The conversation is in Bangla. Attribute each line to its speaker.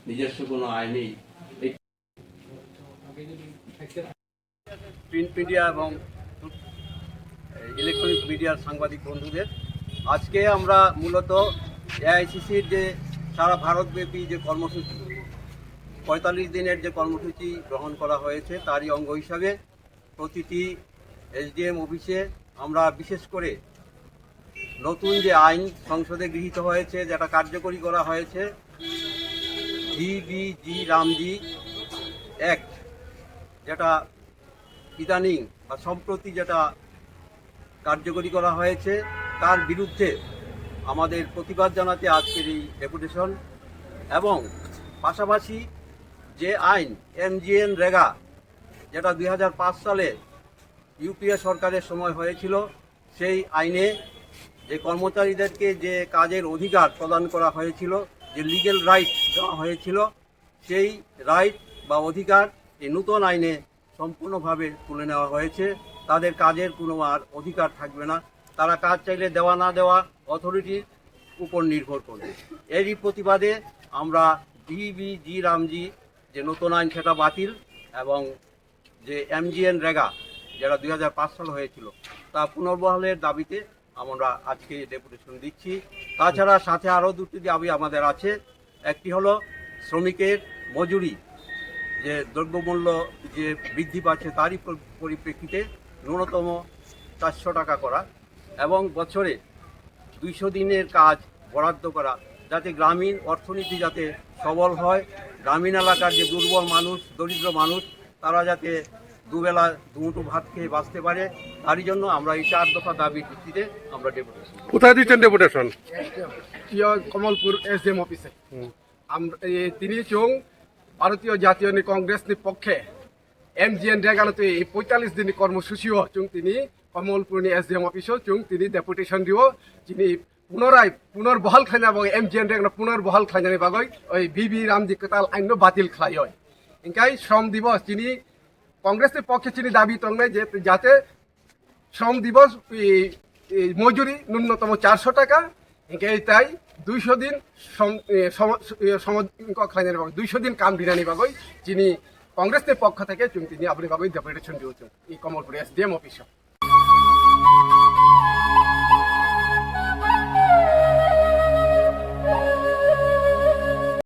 Speaker 1: নিজস্ব কোনো আয় নেই। প্রিন্ট মিডিয়া এবং ইলেকট্রনিক মিডিয়ার সাংবাদিক বন্ধুদের, আজকে আমরা মূলত এআইসিসির যে সারা ভারতব্যাপী যে কর্মসূচি ৪৫ দিনের যে কর্মসূচি গ্রহণ করা হয়েছে তারই অঙ্গ হিসাবে প্রতিটি এসডিএম অফিসে আমরা বিশেষ করে নতুন যে আইন সংসদে গৃহীত হয়েছে, যেটা কার্যকরী করা হয়েছে, ভিবিজি রামজি অ্যাক্ট, যেটা ইদানিং বা সম্প্রতি যেটা কার্যকরী করা হয়েছে, তার বিরুদ্ধে আমাদের প্রতিবাদ জানাতে আজকের এই ডেপুটেশন। এবং পাশাপাশি যে আইন MGNREGA, যেটা 2005 সালে ইউপিএ সরকারের সময় হয়েছিল, সেই আইনে যে কর্মচারীদেরকে যে কাজের অধিকার প্রদান করা হয়েছিল, যে লিগ্যাল রাইট দেওয়া হয়েছিল, সেই রাইট বা অধিকার এই নতুন আইনে সম্পূর্ণভাবে তুলে নেওয়া হয়েছে। তাদের কাজের কোনো আর অধিকার থাকবে না, তারা কাজ চাইলে দেওয়া না দেওয়া অথরিটির উপর নির্ভর করবে। এরই প্রতিবাদে আমরা ভিবিজি রামজি যে নতুন আইন সেটা বাতিল এবং যে MGNREGA যেটা 2005 সাল হয়েছিল তা পুনর্বহালের দাবিতে আমরা আজকে ডেপুটেশন দিচ্ছি। তাছাড়া সাথে আরও দুটি দাবি আমাদের আছে। একটি হলো শ্রমিকের মজুরি, যে দ্রব্যমূল্য যে বৃদ্ধি পাচ্ছে তারই পরিপ্রেক্ষিতে ন্যূনতম 400 টাকা করা, এবং বছরে 200 দিনের কাজ বরাদ্দ করা, যাতে গ্রামীণ অর্থনীতি যাতে সবল হয়, গ্রামীণ এলাকার যে দুর্বল মানুষ, দরিদ্র মানুষ, তারা যাতে দুবেলা দুমুঠো ভাত খেয়ে বাঁচতে পারে, তারই জন্য আমরা এই 4 দফা দাবির ভিত্তিতে আমরা ডেপুটেশন।
Speaker 2: কোথায় দিচ্ছেন ডেপুটেশন?
Speaker 3: কমলপুর SDM অফিসে। তিনি চুং ভারতীয় জাতীয় কংগ্রেসের পক্ষে MGNREGA এই 45 দিন কর্মসূচিও চুং তিনি কমলপুর SDM অফিসও চুং তিনি ডেপুটেশন দিও, যিনি পুনর্বহাল খাইনা বাগৈ MGNREGA পুনর্বহাল খাইনানি বাগৈ ওই ভিবি রামজি কেতাল আইন বাতিল খাই হয়। ইনকাই শ্রম দিবস তিনি কংগ্রেসের পক্ষে তিনি দাবি তংনাই যে যাতে শ্রম দিবস মজুরি ন্যূনতম 400 টাকা, ইনকাই তাই 200 দিন 200 দিন কাম দিনানি বাগৈ যিনি কংগ্রেসের পক্ষ থেকে তিনি আপনি বাগৈ ডেপুটেশন দিয়েছেন এই কমলপুর SDM অফিসে।